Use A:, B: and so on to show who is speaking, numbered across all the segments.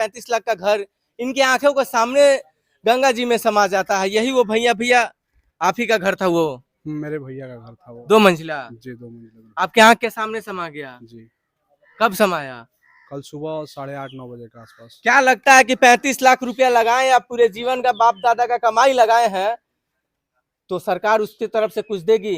A: 35 लाख का घर इनकी आंखों के सामने गंगा जी में समा जाता है। यही वो भैया आप ही का घर था वो?
B: मेरे भैया का घर था वो।
A: 2 मंजिला?
B: जी 2 मंजिला।
A: आपके आंख के सामने समा गया?
B: जी।
A: कब समाया?
B: कल सुबह 8:30-9 बजे के आसपास।
A: क्या लगता है कि 35 लाख रुपया लगाए या पूरे जीवन का बाप दादा का कमाई लगाए हैं तो सरकार उसकी तरफ से कुछ देगी?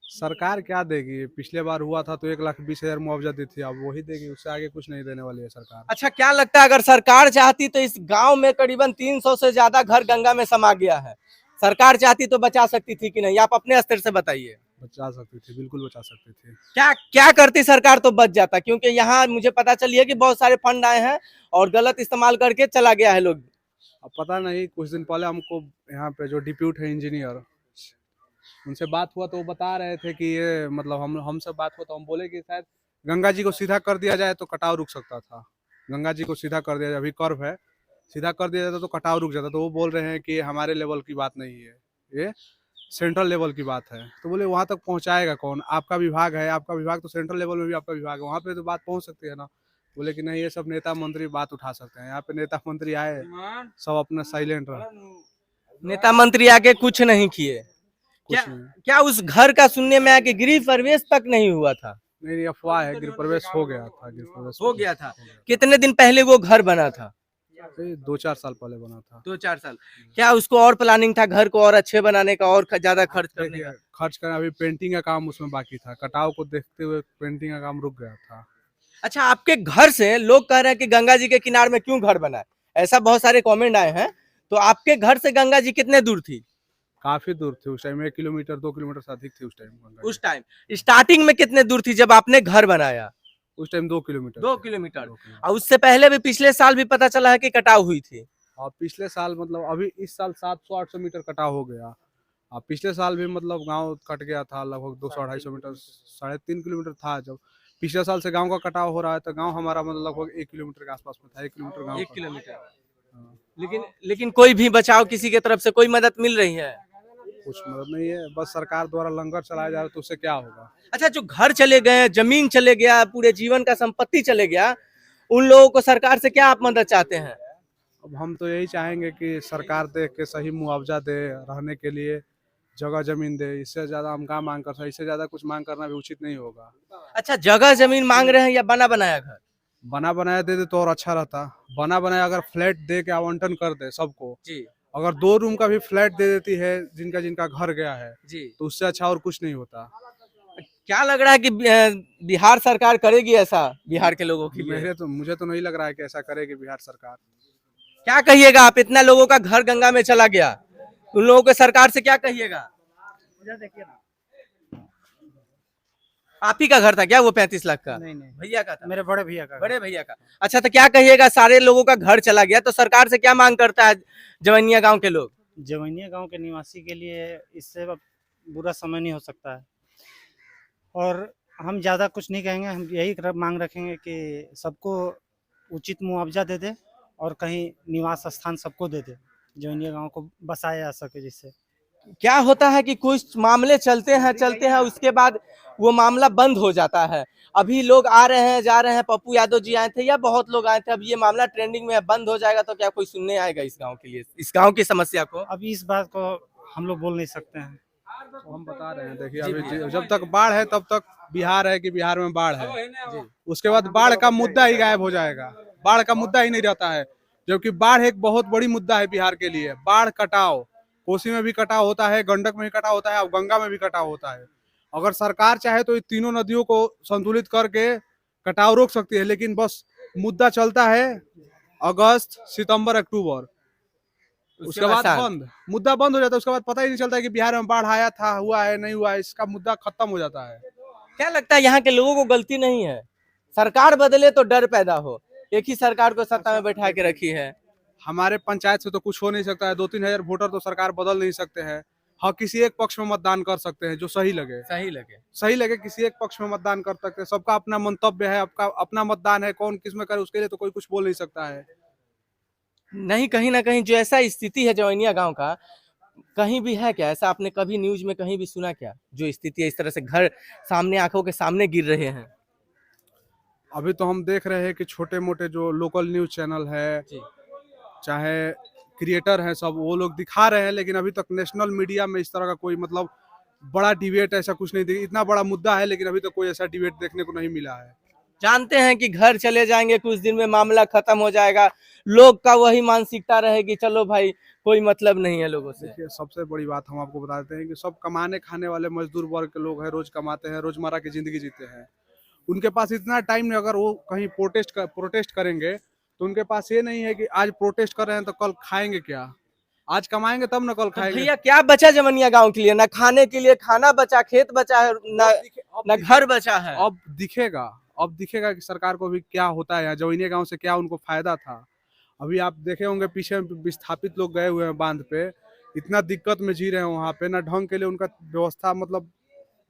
B: सरकार क्या देगी? पिछले बार हुआ था तो 1,20,000 मुआवजा दी थी, अब वही देगी, उससे आगे कुछ नहीं देने वाली है सरकार।
A: अच्छा, क्या लगता है अगर सरकार चाहती तो इस गांव में करीबन 300 से ज्यादा घर गंगा में समा गया है, सरकार चाहती तो बचा सकती थी कि नहीं? आप अपने स्तर से बताइए।
B: बचा सकती थी, बिल्कुल बचा सकती थी।
A: क्या क्या करती सरकार तो बच जाता, क्योंकि यहाँ मुझे पता चली है कि बहुत सारे फंड आए हैं और गलत इस्तेमाल करके चला गया है लोग।
B: अब पता नहीं, कुछ दिन पहले हमको यहाँ पे जो डिप्यूट है इंजीनियर, उनसे बात हुआ तो वो बता रहे थे कि ये मतलब हमसे बात हुआ तो हम बोले कि शायद गंगा जी को सीधा कर दिया जाए तो कटाव रुक सकता था। गंगा जी को सीधा कर दिया जाए, अभी कर्व है, सीधा कर दिया जाता तो कटाव रुक जाता। तो वो बोल रहे हैं कि हमारे लेवल की बात नहीं है, ये सेंट्रल लेवल की बात है। तो बोले वहाँ तक पहुँचाएगा कौन? आपका विभाग है, आपका विभाग तो सेंट्रल लेवल में भी आपका विभाग है, वहाँ पे तो बात पहुँच सकती है ना। बोले कि नहीं, ये सब नेता मंत्री बात उठा सकते हैं। यहाँ पे नेता मंत्री आए, सब अपना साइलेंट रहा।
A: नेता मंत्री आके कुछ नहीं किए? क्या क्या उस घर का सुनने में आया कि गृह प्रवेश तक नहीं हुआ था?
B: नहीं, अफवाह है, गृह प्रवेश हो गया था। गृह प्रवेश
A: हो गया था। कितने दिन पहले वो घर बना था?
B: 2-4 साल पहले बना था।
A: 2-4 साल। क्या उसको और प्लानिंग था घर को और अच्छे बनाने का और ज्यादा खर्च करने का?
B: खर्च करना, अभी पेंटिंग का काम उसमें बाकी था, कटाव को देखते हुए पेंटिंग का काम रुक गया था।
A: अच्छा, आपके घर से लोग कह रहे हैं कि गंगा जी के किनारे में क्यों घर बना है, ऐसा बहुत सारे कमेंट आए हैं। तो आपके घर से गंगा जी कितने दूर थी?
B: काफी दूर थी उस टाइम, 1 किलोमीटर 2 किलोमीटर से अधिक थी उस टाइम।
A: उस टाइम स्टार्टिंग में कितने दूर थी जब आपने घर बनाया?
B: उस टाइम 2 किलोमीटर।
A: 2 किलोमीटर। और उससे पहले भी पिछले साल भी पता चला है कि कटाव हुई थी।
B: और पिछले साल मतलब अभी इस साल 700-800 मीटर कटाव हो गया। पिछले साल भी मतलब गांव कट गया था, लगभग 200-250 मीटर, 3.5 किलोमीटर था। जब पिछले साल से गांव का कटाव हो रहा है तो गांव हमारा मतलब लगभग 1 किलोमीटर के आसपास में था। 1 किलोमीटर गांव।
A: 1 किलोमीटर। लेकिन कोई भी बचाव किसी की तरफ से कोई मदद मिल रही है?
B: कुछ मदद नहीं है, बस सरकार द्वारा लंगर चलाया जा रहा है, तो उससे क्या होगा?
A: अच्छा, जो घर चले गए, जमीन चले गया, पूरे जीवन का संपत्ति चले गया, उन लोगों को सरकार से क्या आप मदद चाहते हैं?
B: अब हम तो यही चाहेंगे कि सरकार दे के सही मुआवजा दे, रहने के लिए जगह जमीन दे। इससे ज्यादा हम क्या मांग कर सकते? इससे ज्यादा कुछ मांग करना भी उचित नहीं होगा।
A: अच्छा, जगह जमीन मांग रहे हैं या बना बनाया घर?
B: बना बनाया दे दे तो और अच्छा रहता। बना बनाया अगर फ्लैट दे के आवंटन कर दे सबको
A: जी
B: अगर 2 रूम का भी फ्लैट दे देती है जिनका जिनका घर गया है
A: जी।
B: तो उससे अच्छा और कुछ नहीं होता।
A: क्या लग रहा है कि बिहार सरकार करेगी ऐसा बिहार के लोगों के लिए?
B: मुझे तो नहीं लग रहा है कि ऐसा करेगी बिहार सरकार।
A: क्या कहिएगा आप, इतना लोगों का घर गंगा में चला गया, उन लोगों को सरकार से क्या कहिएगा? आप ही का घर था क्या वो 35 लाख का?
C: नहीं नहीं,
A: भैया का था?
C: मेरे बड़े भैया का।
A: बड़े भैया का। अच्छा, तो क्या कहिएगा, सारे लोगों का घर चला गया तो सरकार से क्या मांग करता है जवनिया गांव के लोग?
C: जवनिया गांव के निवासी के लिए इससे बुरा समय नहीं हो सकता है, और हम ज़्यादा कुछ नहीं कहेंगे। हम यही मांग रखेंगे कि सबको उचित मुआवजा दे दे और कहीं निवास स्थान सबको दे दे, जवनिया गांव को बसाया जा सके। जिससे
A: क्या होता है कि कुछ मामले चलते हैं उसके बाद वो मामला बंद हो जाता है। अभी लोग आ रहे हैं जा रहे हैं, पप्पू यादव जी आए थे या बहुत लोग आए थे, अब ये मामला ट्रेंडिंग में बंद हो जाएगा तो क्या कोई सुनने आएगा इस गांव के लिए, इस गांव की समस्या को?
C: अभी इस बात को हम लोग बोल नहीं सकते हैं।
B: तो हम बता रहे हैं, देखिए अभी जब तक बाढ़ है तब तक बिहार है कि बिहार में बाढ़ है, उसके बाद बाढ़ का मुद्दा ही गायब हो जाएगा। बाढ़ का मुद्दा ही नहीं रहता है, जबकि बाढ़ एक बहुत बड़ी मुद्दा है बिहार के लिए। बाढ़, कटाव, कोसी में भी कटाव होता है, गंडक में भी कटाव होता है और गंगा में भी कटाव होता है। अगर सरकार चाहे तो ये तीनों नदियों को संतुलित करके कटाव रोक सकती है, लेकिन बस मुद्दा चलता है अगस्त, सितंबर, अक्टूबर, उसके बाद बंद, मुद्दा बंद हो जाता है। उसके बाद पता ही नहीं चलता है कि बिहार में बाढ़ आया था, हुआ है, नहीं हुआ है, इसका मुद्दा खत्म हो जाता है।
A: क्या लगता है यहाँ के लोगों को गलती नहीं है? सरकार बदले तो डर पैदा हो, एक ही सरकार को सत्ता में बैठा के रखी है।
B: हमारे पंचायत से तो कुछ हो नहीं सकता है, 2-3 हजार वोटर तो सरकार बदल नहीं सकते हैं। हाँ, किसी एक पक्ष में मतदान कर सकते हैं जो सही लगे किसी एक पक्ष में मतदान कर सकते हैं। सबका अपना मंतव्य है, आपका अपना मतदान है, कौन किसमें करे उसके लिए तो कोई कुछ बोल नहीं सकता है।
A: नहीं, कहीं ना कहीं जो ऐसा स्थिति है जवनिया गांव का, कहीं भी है क्या ऐसा? आपने कभी न्यूज में कहीं भी सुना क्या जो स्थिति है, इस तरह से घर सामने आंखों के सामने गिर रहे हैं?
B: अभी तो हम देख रहे हैं कि छोटे मोटे जो लोकल न्यूज चैनल है,
A: जी।
B: चाहे क्रिएटर हैं, सब वो लोग दिखा रहे हैं, लेकिन अभी तक नेशनल मीडिया में इस तरह का कोई मतलब बड़ा डिबेट ऐसा कुछ नहीं इतना बड़ा मुद्दा है, लेकिन अभी तक कोई ऐसा डिबेट देखने को नहीं मिला है।
A: जानते हैं कि घर चले जाएंगे कुछ दिन में मामला खत्म हो जाएगा, लोग का वही मानसिकता रहेगी, चलो भाई कोई मतलब नहीं है लोगों से।
B: देखिए, सबसे बड़ी बात हम आपको बताते हैं कि सब कमाने खाने वाले मजदूर वर्ग के लोग हैं, रोज कमाते हैं, रोजमर्रा की जिंदगी जीते हैं। उनके पास इतना टाइम नहीं, अगर वो कहीं प्रोटेस्ट करेंगे तो उनके पास ये नहीं है कि आज प्रोटेस्ट कर रहे हैं तो कल खाएंगे क्या। आज कमाएंगे तब ना कल
A: तो
B: खाएंगे।
A: भैया क्या बचा जवनिया गांव के लिए? ना खाने के लिए खाना बचा, खेत बचा है, ना घर बचा है।
B: अब दिखेगा कि सरकार को भी क्या होता है, जवैनिया गांव से क्या उनको फायदा था। अभी आप देखे होंगे पीछे विस्थापित लोग गए हुए हैं बांध पे, इतना दिक्कत में जी रहे हैं वहाँ पे, ना ढंग के लिए उनका व्यवस्था, मतलब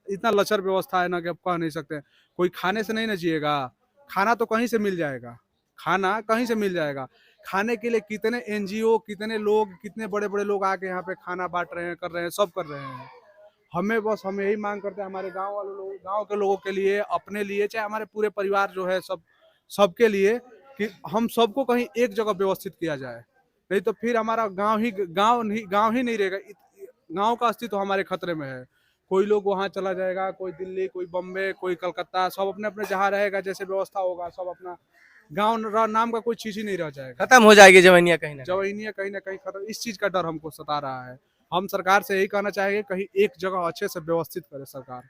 B: इतना लचर व्यवस्था है ना कि आप कह नहीं सकते। कोई खाने से नहीं ना जिएगा, खाना तो कहीं से मिल जाएगा, खाना कहीं से मिल जाएगा। खाने के लिए कितने एनजीओ, कितने लोग, कितने बड़े बड़े लोग आके यहाँ पे खाना बांट रहे हैं, कर रहे हैं, सब कर रहे हैं। हम यही मांग करते हैं हमारे गांव वाले लोग, गांव के लोगों के लिए, अपने लिए, चाहे हमारे पूरे परिवार जो है, सबके लिए, कि हम सबको कहीं एक जगह व्यवस्थित किया जाए। नहीं तो फिर हमारा गांव ही नहीं रहेगा। गांव का अस्तित्व हमारे खतरे में है। कोई लोग वहां चला जाएगा, कोई दिल्ली, कोई बम्बे, कोई कलकत्ता, सब अपने अपने जहाँ रहेगा, जैसे व्यवस्था होगा, सब अपना गांव नाम का कोई चीज ही नहीं रह जाएगा।
A: खत्म हो जाएगी जवनिया कहीं ना कहीं।
B: जवैनिया कहीं ना कहीं खत्म। इस चीज का डर हमको सता रहा है। हम सरकार से यही कहना चाहेंगे, कहीं एक जगह अच्छे से व्यवस्थित करे सरकार।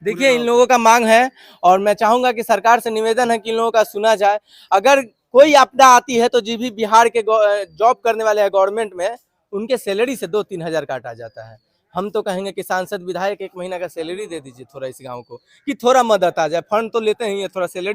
A: देखिए इन लोगों का मांग है और मैं चाहूंगा कि सरकार से निवेदन है कि इन लोगों का सुना जाए। अगर कोई आपदा आती है तो जो भी बिहार के जॉब करने वाले हैं गवर्नमेंट में, उनके सैलरी से 2-3 हजार काटा जाता है। हम तो कहेंगे कि सांसद विधायक 1 महीना का सैलरी दे दीजिए थोड़ा इस गांव को, कि थोड़ा मदद आ जाए। फंड तो लेते ही है, थोड़ा सैलरी